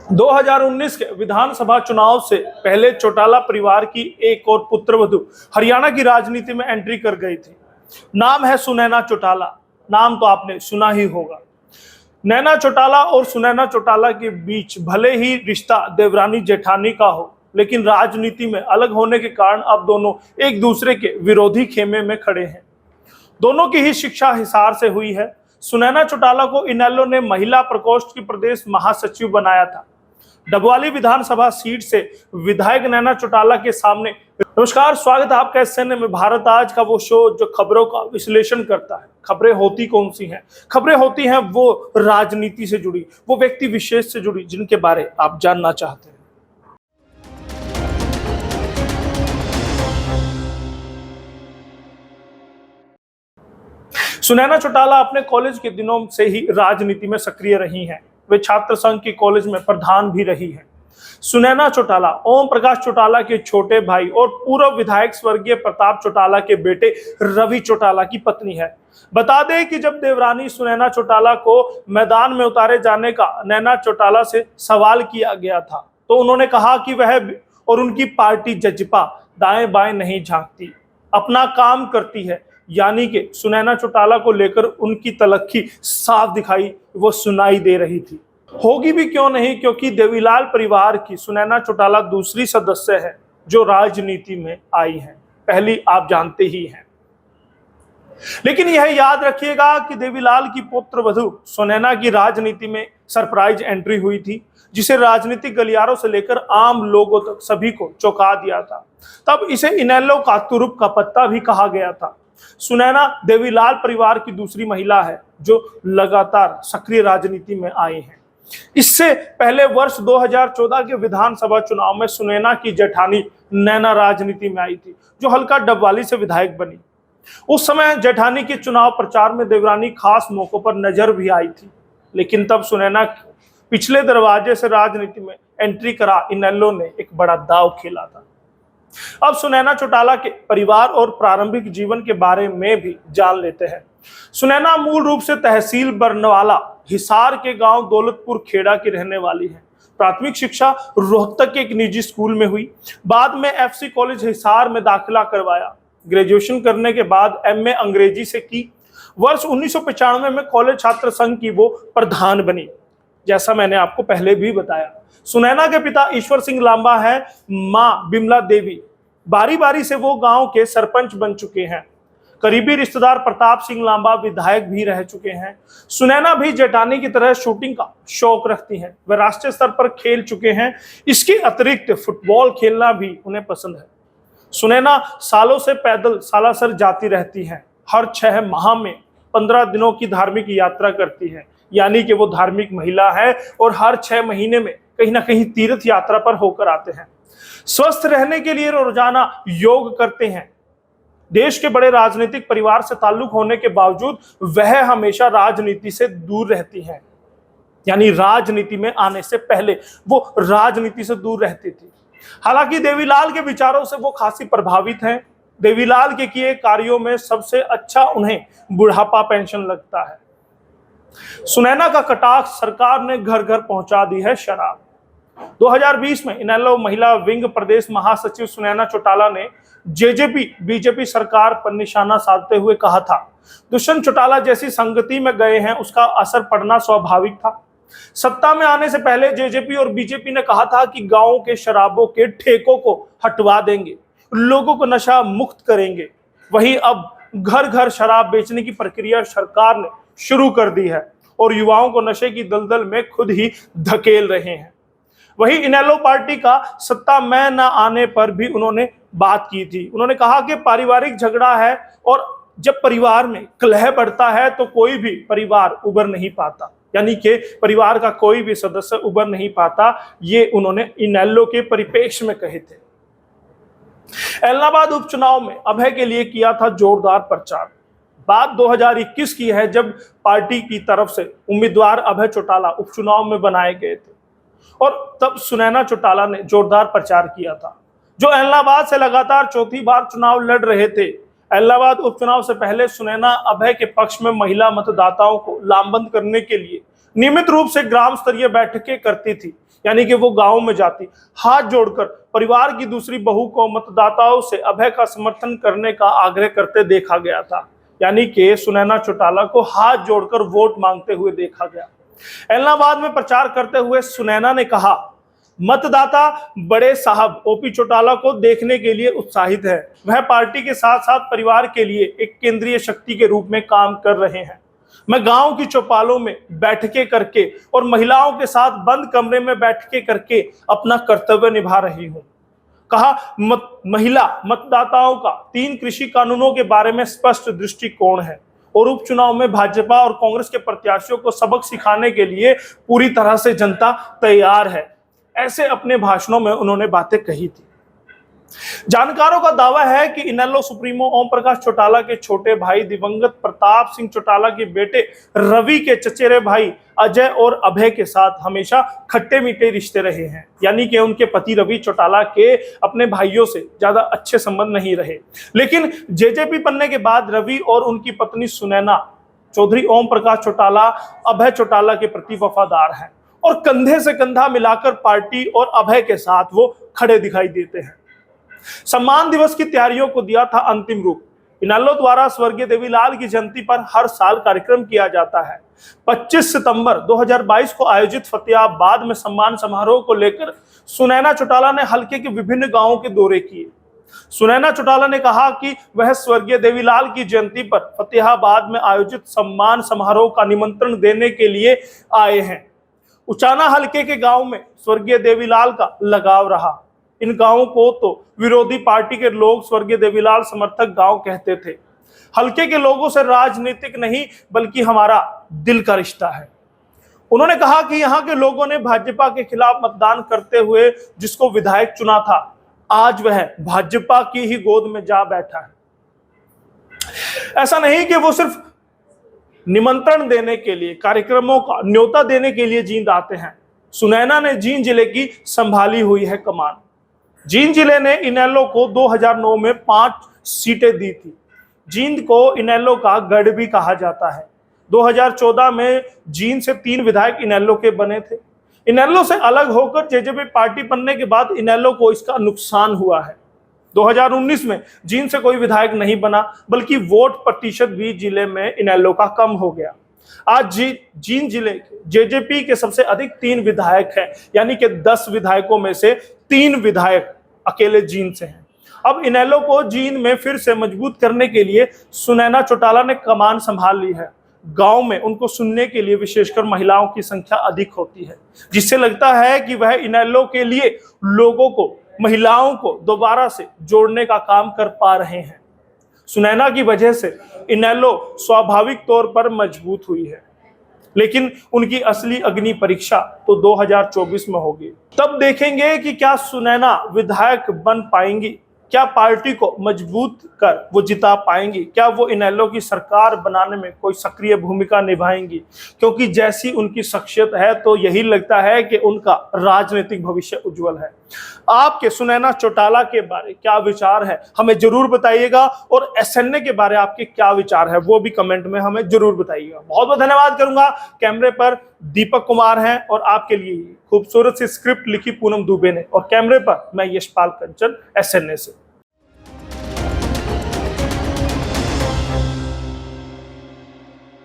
2019 के विधानसभा चुनाव से पहले चौटाला परिवार की एक और पुत्रवधू हरियाणा की राजनीति में एंट्री कर गई थी। नाम है सुनैना चौटाला। नाम तो आपने सुना ही होगा। नैना चौटाला और सुनैना चौटाला के बीच भले ही रिश्ता देवरानी जेठानी का हो, लेकिन राजनीति में अलग होने के कारण अब दोनों एक दूसरे के विरोधी खेमे में खड़े हैं। दोनों की ही शिक्षा हिसार से हुई है। सुनैना चौटाला को इनेलो ने महिला प्रकोष्ठ की प्रदेश महासचिव बनाया था। डबवाली विधानसभा सीट से विधायक नैना चौटाला के सामने। नमस्कार, स्वागत है आपका एसएनए में भारत आज का वो शो जो खबरों का विश्लेषण करता है। खबरें होती कौन सी हैं? खबरें होती हैं वो राजनीति से जुड़ी, वो व्यक्ति विशेष से जुड़ी जिनके बारे आप जानना चाहते हैं। सुनैना चौटाला अपने कॉलेज के दिनों से ही राजनीति में सक्रिय रही हैं। वे छात्र संघ की कॉलेज में प्रधान भी रही हैं। सुनैना चौटाला ओम प्रकाश चौटाला के छोटे भाई और पूर्व विधायक स्वर्गीय प्रताप चौटाला के बेटे रवि चौटाला की पत्नी है। बता दें कि जब देवरानी सुनैना चौटाला को मैदान में उतारे जाने का नैना चौटाला से सवाल किया गया था, तो उन्होंने कहा कि वह और उनकी पार्टी जजपा दाएं बाएं नहीं झांकती, अपना काम करती है। यानी कि सुनैना चौटाला को लेकर उनकी तलखी साफ दिखाई वो सुनाई दे रही थी। होगी भी क्यों नहीं, क्योंकि देवीलाल परिवार की सुनैना चौटाला दूसरी सदस्य है जो राजनीति में आई है। पहली आप जानते ही हैं। लेकिन यह याद रखिएगा कि देवीलाल की पुत्र वधू सुनैना की राजनीति में सरप्राइज एंट्री हुई थी, जिसे राजनीतिक गलियारों से लेकर आम लोगों तक सभी को चौंका दिया था। तब इसे इनेलो का तुरुप का पत्ता भी कहा गया था। सुनैना देवीलाल परिवार की दूसरी महिला है जो लगातार सक्रिय राजनीति में आई है। इससे पहले वर्ष 2014 के विधानसभा चुनाव में सुनैना की जेठानी नैना राजनीति में आई थी, जो हल्का डबवाली से विधायक बनी। उस समय जेठानी के चुनाव प्रचार में देवरानी खास मौकों पर नजर भी आई थी, लेकिन तब सुनैना पिछले दरवाजे से राजनीति में एंट्री करा इनेलो ने एक बड़ा दांव खेला था। अब सुनैना चौटाला के परिवार और प्रारंभिक जीवन के बारे में भी जान लेते हैं। सुनैना मूल रूप से तहसील बरनवाला हिसार के गांव दौलतपुर खेड़ा की रहने वाली है। प्राथमिक शिक्षा रोहतक के एक निजी स्कूल में हुई। बाद में एफसी कॉलेज हिसार में दाखिला करवाया। ग्रेजुएशन करने के बाद एमए अंग्रेजी से की। वर्ष 1995 में कॉलेज छात्र संघ की वो प्रधान बनी, जैसा मैंने आपको पहले भी बताया। सुनैना के पिता ईश्वर सिंह लांबा है, मां बिमला देवी। बारी बारी से वो गांव के सरपंच बन चुके हैं। करीबी रिश्तेदार प्रताप सिंह लांबा विधायक भी रह चुके हैं। सुनैना भी जेठानी की तरह शूटिंग का शौक रखती हैं। वे राष्ट्रीय स्तर पर खेल चुके हैं। इसके अतिरिक्त फुटबॉल खेलना भी उन्हें पसंद है। सुनैना सालों से पैदल सालासर जाती रहती हैं। हर 6 माह में 15 दिनों की धार्मिक यात्रा करती है, यानी कि वो धार्मिक महिला है और हर 6 महीने में कहीं ना कहीं तीर्थ यात्रा पर होकर आते हैं। स्वस्थ रहने के लिए रोजाना योग करते हैं। देश के बड़े राजनीतिक परिवार से ताल्लुक होने के बावजूद वह हमेशा राजनीति से दूर रहती हैं, यानी राजनीति में आने से पहले वो राजनीति से दूर रहती थी। हालांकि देवीलाल के विचारों से वो खासी प्रभावित हैं। देवीलाल के किए कार्यों में सबसे अच्छा उन्हें बुढ़ापा पेंशन लगता है। सुनैना का कटाक्ष सरकार ने घर घर पहुंचा दी है शराब। 2020 में इनेलो महिला विंग प्रदेश महासचिव सुनैना चौटाला ने जेजेपी बीजेपी सरकार पर निशाना साधते हुए कहा था, दुष्यंत चौटाला जैसी संगति में गए हैं, उसका असर पड़ना स्वाभाविक था। सत्ता में आने से पहले जेजेपी और बीजेपी ने कहा था कि गांवों के शराबों के ठेकों को हटवा देंगे, लोगों को नशा मुक्त करेंगे। वहीं अब घर घर शराब बेचने की प्रक्रिया सरकार ने शुरू कर दी है और युवाओं को नशे की दलदल में खुद ही धकेल रहे हैं। वहीं इनेलो पार्टी का सत्ता में न आने पर भी उन्होंने बात की थी। उन्होंने कहा कि पारिवारिक झगड़ा है और जब परिवार में कलह बढ़ता है तो कोई भी परिवार उबर नहीं पाता, यानी कि परिवार का कोई भी सदस्य उबर नहीं पाता। ये उन्होंने इनेलो के परिप्रेक्ष्य में कहे थे। इलाहाबाद उपचुनाव में अभय के लिए किया था जोरदार प्रचार। बात 2021 की है, जब पार्टी की तरफ से उम्मीदवार अभय चौटाला उपचुनाव में बनाए गए थे और तब सुनैना चौटाला ने जोरदार प्रचार किया था, जो इलाहाबाद से लगातार चौथी बार चुनाव लड़ रहे थे। इलाहाबाद उपचुनाव से पहले सुनैना अभय के पक्ष में महिला मतदाताओं को लामबंद करने के लिए नियमित रूप से ग्राम स्तरीय बैठकें करती थी। यानी कि वो गांव में जाती, हाथ जोड़कर परिवार की दूसरी बहू को मतदाताओं से अभय का समर्थन करने का आग्रह करते देखा गया था। यानी कि सुनैना चौटाला को हाथ जोड़कर वोट मांगते हुए देखा गया। इलाहाबाद में प्रचार करते हुए सुनैना ने कहा, मतदाता बड़े साहब ओपी चौटाला को देखने के लिए उत्साहित है। वह पार्टी के साथ साथ परिवार के लिए एक केंद्रीय शक्ति के रूप में काम कर रहे हैं। मैं गांव की चौपालों में बैठकें करके और महिलाओं के साथ बंद कमरे में बैठकें करके अपना कर्तव्य निभा रही हूं। कहा, महिला मतदाताओं का 3 कृषि कानूनों के बारे में स्पष्ट दृष्टिकोण है और उपचुनाव में भाजपा और कांग्रेस के प्रत्याशियों को सबक सिखाने के लिए पूरी तरह से जनता तैयार है। ऐसे अपने भाषणों में उन्होंने बातें कही थी। जानकारों का दावा है कि इनेलो सुप्रीमो ओम प्रकाश चौटाला के छोटे भाई दिवंगत प्रताप सिंह चौटाला के बेटे रवि के चचेरे भाई अजय और अभय के साथ हमेशा खट्टे मीठे रिश्ते रहे हैं। यानी कि उनके पति रवि चौटाला के अपने भाइयों से ज्यादा अच्छे संबंध नहीं रहे। लेकिन जेजेपी बनने के बाद रवि और उनकी पत्नी सुनैना चौधरी ओम प्रकाश चौटाला अभय चौटाला के प्रति वफादार हैं और कंधे से कंधा मिलाकर पार्टी और अभय के साथ वो खड़े दिखाई देते हैं। सम्मान दिवस की तैयारियों को दिया था अंतिम रूप। इनेलो द्वारा स्वर्गीय देवीलाल की जयंती पर हर साल कार्यक्रम किया जाता है। 25 सितंबर 2022 को आयोजित फतेहाबाद में सम्मान समारोह को लेकर सुनैना चौटाला ने हलके के विभिन्न गांवों के दौरे किए। सुनैना चौटाला ने कहा कि वह स्वर्गीय देवीलाल की जयंती पर फतेहाबाद में आयोजित सम्मान समारोह का निमंत्रण देने के लिए आए हैं। उचाना हलके के गांव में स्वर्गीय देवीलाल का लगाव रहा। इन गांवों को तो विरोधी पार्टी के लोग स्वर्गीय देवीलाल समर्थक गांव कहते थे। हलके के लोगों से राजनीतिक नहीं बल्कि हमारा दिल का रिश्ता है। उन्होंने कहा कि यहां के लोगों ने भाजपा के खिलाफ मतदान करते हुए जिसको विधायक चुना था, आज वह भाजपा की ही गोद में जा बैठा है। ऐसा नहीं कि वो सिर्फ निमंत्रण देने के लिए, कार्यक्रमों का न्योता देने के लिए जींद आते हैं। सुनैना ने जींद जिले की संभाली हुई है कमान। जींद जिले ने इनेलो को 2009 में 5 सीटें दी थी। जींद को इनेलो का गढ़ भी कहा जाता है। 2014 में जींद से 3 विधायक इनेलो के बने थे। इनेलो से अलग होकर जेजेपी पार्टी बनने के बाद इनेलो को इसका नुकसान हुआ है। 2019 में जींद से कोई विधायक नहीं बना, बल्कि वोट प्रतिशत भी जिले में इनेलो का कम हो गया। आज जींद जिले के जेजेपी के सबसे अधिक 3 विधायक हैं, यानी कि 10 विधायकों में से 3 विधायक अकेले जींद से हैं। अब इनेलो को जींद में फिर से मजबूत करने के लिए सुनैना चौटाला ने कमान संभाल ली है। गांव में उनको सुनने के लिए विशेषकर महिलाओं की संख्या अधिक होती है, जिससे लगता है कि वह इनेलो के लिए लोगों को, महिलाओं को दोबारा से जोड़ने का काम कर पा रहे हैं। सुनैना की वजह से इनेलो स्वाभाविक तौर पर मजबूत हुई है, लेकिन उनकी असली अग्नि परीक्षा तो 2024 में होगी। तब देखेंगे कि क्या सुनैना विधायक बन पाएंगी, क्या पार्टी को मजबूत कर वो जिता पाएंगी, क्या वो इनेलो की सरकार बनाने में कोई सक्रिय भूमिका निभाएंगी। क्योंकि जैसी उनकी शख्सियत है तो यही लगता है कि उनका राजनीतिक भविष्य उज्जवल है। आपके सुनैना चौटाला के बारे क्या विचार है हमें जरूर बताइएगा, और एसएनए के बारे आपके क्या विचार है वो भी कमेंट में हमें जरूर बताइएगा। बहुत बहुत धन्यवाद करूंगा। कैमरे पर दीपक कुमार हैं और आपके लिए खूबसूरत सी स्क्रिप्ट लिखी पूनम दुबे ने, और कैमरे पर मैं यशपाल कंचन एसएनए से।